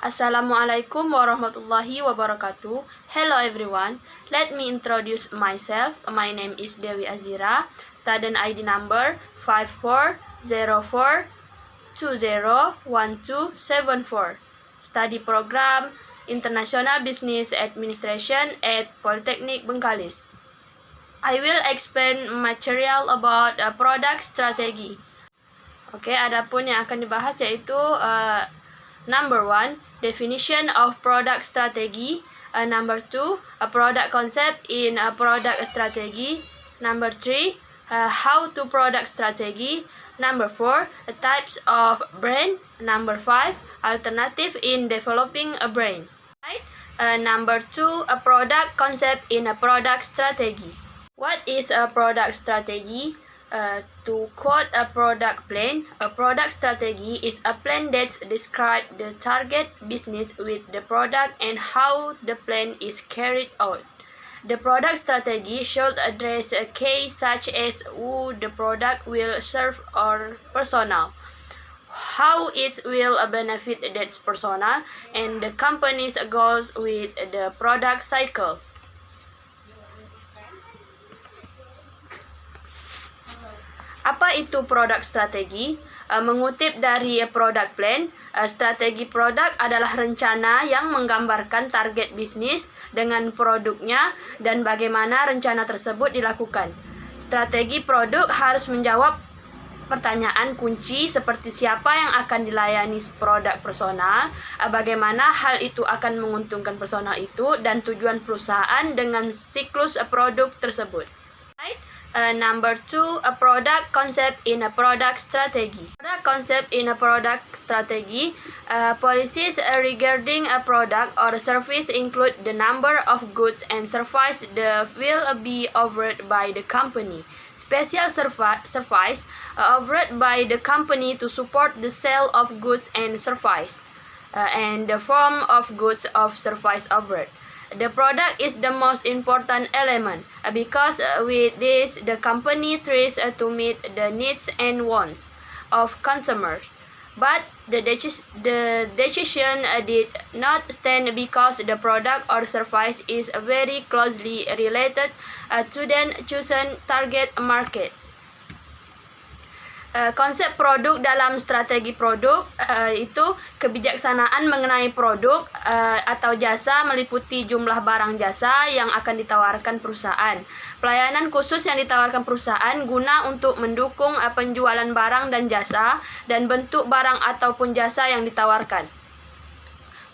Assalamualaikum warahmatullahi wabarakatuh. Hello everyone. Let me introduce myself. My name is Dewi Azira. Student ID number 5404201274. Study program International Business Administration at Polytechnic Bengkalis. I will explain material about product strategy. Oke, adapun yang akan dibahas yaitu number 1, definition of product strategy. Number 2, a product concept in a product strategy. Number 3, how to product strategy. Number 4, types of brand. Number 5, alternative in developing a brand. Right? Number 2, a product concept in a product strategy. What is a product strategy? To quote a product plan, a product strategy is a plan that describes the target business with the product and how the plan is carried out. The product strategy should address a case such as who the product will serve or persona, how it will benefit that persona, and the company's goals with the product cycle. Apa itu produk strategi? Mengutip dari product plan, strategi produk adalah rencana yang menggambarkan target bisnis dengan produknya dan bagaimana rencana tersebut dilakukan. Strategi produk harus menjawab pertanyaan kunci seperti siapa yang akan dilayani produk personal, bagaimana hal itu akan menguntungkan personal itu, dan tujuan perusahaan dengan siklus produk tersebut. Right? Number 2, a product concept in a product strategy. Product concept in a product strategy. Policies regarding a product or service include the number of goods and services that will be offered by the company. Special service offered by the company to support the sale of goods and services, and the form of goods of service offered. The product is the most important element because with this the company tries to meet the needs and wants of consumers. But the decision did not stand because the product or service is very closely related to the chosen target market. Konsep produk dalam strategi produk itu kebijaksanaan mengenai produk atau jasa meliputi jumlah barang jasa yang akan ditawarkan perusahaan. Pelayanan khusus yang ditawarkan perusahaan guna untuk mendukung penjualan barang dan jasa dan bentuk barang ataupun jasa yang ditawarkan.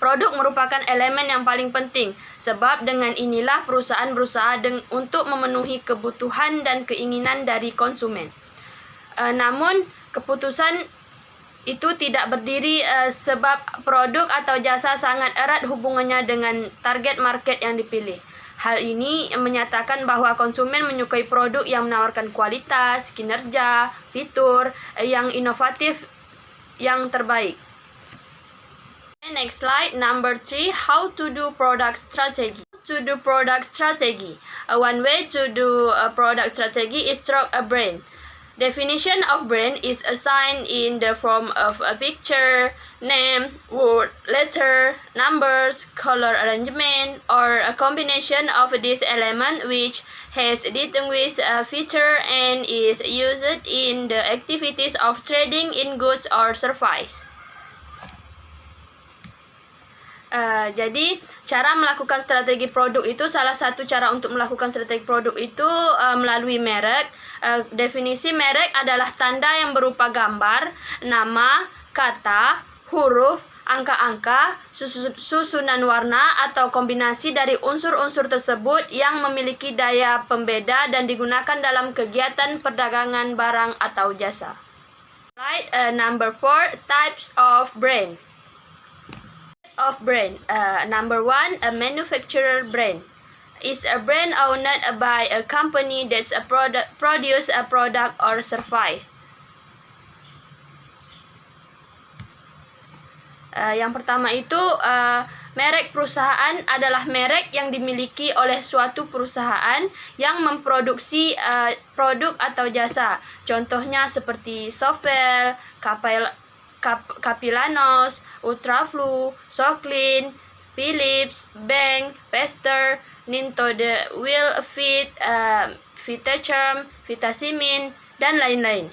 Produk merupakan elemen yang paling penting sebab dengan inilah perusahaan berusaha untuk memenuhi kebutuhan dan keinginan dari konsumen. Namun keputusan itu tidak berdiri sebab produk atau jasa sangat erat hubungannya dengan target market yang dipilih. Hal ini menyatakan bahwa konsumen menyukai produk yang menawarkan kualitas, kinerja, fitur yang inovatif yang terbaik. Next slide, number 3, how to do product strategy. To do product strategy. One way to do a product strategy is through a brand. Definition of brand is assigned in the form of a picture, name, word, letter, numbers, color arrangement, or a combination of these elements which has distinguished a feature and is used in the activities of trading in goods or service. Jadi cara melakukan strategi produk itu, salah satu cara untuk melakukan strategi produk itu melalui merek. Definisi merek adalah tanda yang berupa gambar, nama, kata, huruf, angka-angka, susunan warna atau kombinasi dari unsur-unsur tersebut yang memiliki daya pembeda dan digunakan dalam kegiatan perdagangan barang atau jasa. Right, number 4, types of brand. Of brand. Number 1, a manufacturer brand is a brand owned by a company that's produce a product or service. Yang pertama itu merek perusahaan adalah merek yang dimiliki oleh suatu perusahaan yang memproduksi produk atau jasa. Contohnya seperti software, kapal Capilanos, Ultraflu, Soclin, Philips, Bang, Pester, Ninto de Will Fit, Vitacharm, Vitasimin, dan lain-lain.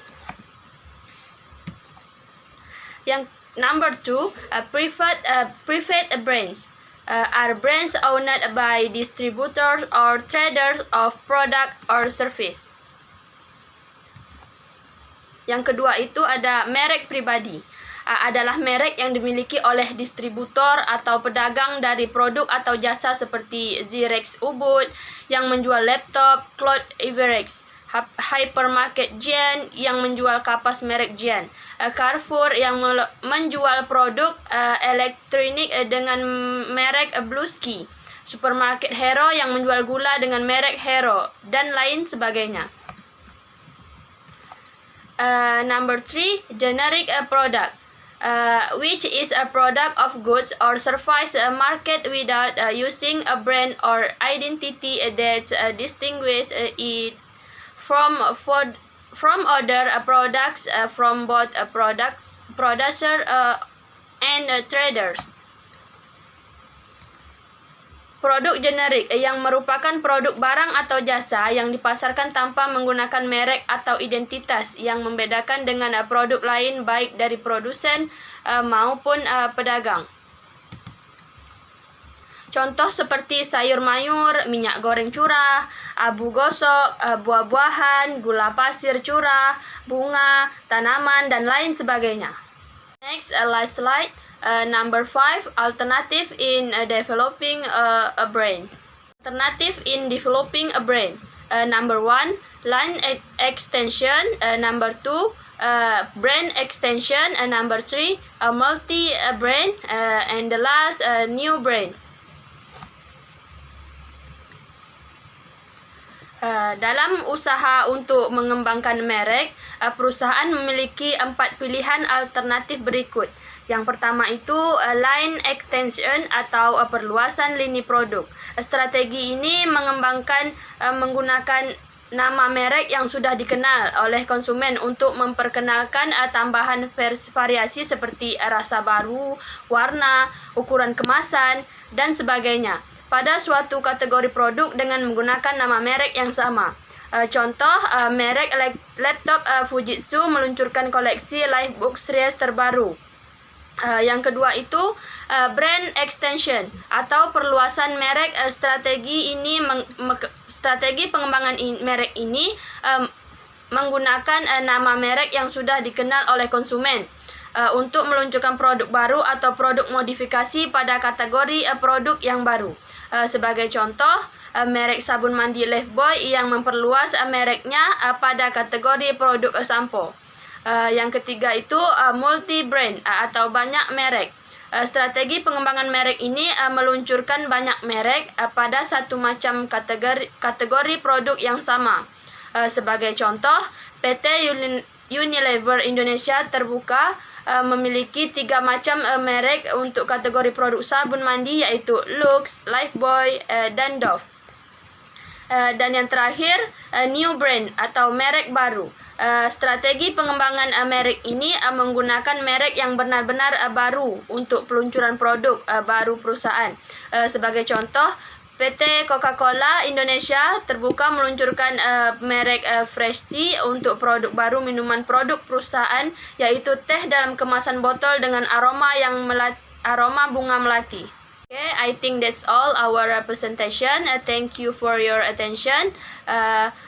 Yang number 2, private brands are brands owned by distributors or traders of product or service. Yang kedua itu ada merek pribadi. Adalah merek yang dimiliki oleh distributor atau pedagang dari produk atau jasa seperti Xerox Ubud yang menjual laptop, Cloud Everex, Hypermarket Giant yang menjual kapas merek Giant, Carrefour yang menjual produk elektronik dengan merek Bluesky, Supermarket Hero yang menjual gula dengan merek Hero, dan lain sebagainya. Number 3, generic product, which is a product of goods or service market without using a brand or identity that distinguishes it from other products from both producer and traders. Produk generik yang merupakan produk barang atau jasa yang dipasarkan tanpa menggunakan merek atau identitas yang membedakan dengan produk lain baik dari produsen maupun pedagang. Contoh seperti sayur mayur, minyak goreng curah, abu gosok, buah-buahan, gula pasir curah, bunga, tanaman, dan lain sebagainya. Next, last slide. Number 5, alternative in developing a brand. Alternative in developing a brand. Number 1, line extension. Number 2, brand extension. Number 3, multi-brand. And the last, new brand. Dalam usaha untuk mengembangkan merek, perusahaan memiliki 4 pilihan alternatif berikut. Yang pertama itu line extension atau perluasan lini produk. Strategi ini mengembangkan menggunakan nama merek yang sudah dikenal oleh konsumen untuk memperkenalkan tambahan variasi seperti rasa baru, warna, ukuran kemasan, dan sebagainya pada suatu kategori produk dengan menggunakan nama merek yang sama. Contoh, merek laptop Fujitsu meluncurkan koleksi Livebook series terbaru. Yang kedua itu brand extension atau perluasan merek. Strategi pengembangan merek ini menggunakan nama merek yang sudah dikenal oleh konsumen untuk meluncurkan produk baru atau produk modifikasi pada kategori produk yang baru. Sebagai contoh, merek sabun mandi Lifebuoy yang memperluas mereknya pada kategori produk sampo. Yang ketiga itu multi-brand atau banyak merek. Strategi pengembangan merek ini meluncurkan banyak merek pada satu macam kategori produk yang sama. Sebagai contoh, PT Unilever Indonesia terbuka memiliki 3 macam merek untuk kategori produk sabun mandi, yaitu Lux, Lifebuoy, dan Dove. Dan yang terakhir, new brand atau merek baru. Strategi pengembangan merek ini menggunakan merek yang benar-benar baru untuk peluncuran produk baru perusahaan. Sebagai contoh, PT Coca-Cola Indonesia terbuka meluncurkan merek Fresh Tea untuk produk baru minuman produk perusahaan, yaitu teh dalam kemasan botol dengan aroma bunga melati. Okay, I think that's all our presentation. Thank you for your attention.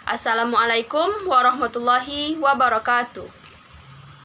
Assalamualaikum warahmatullahi wabarakatuh.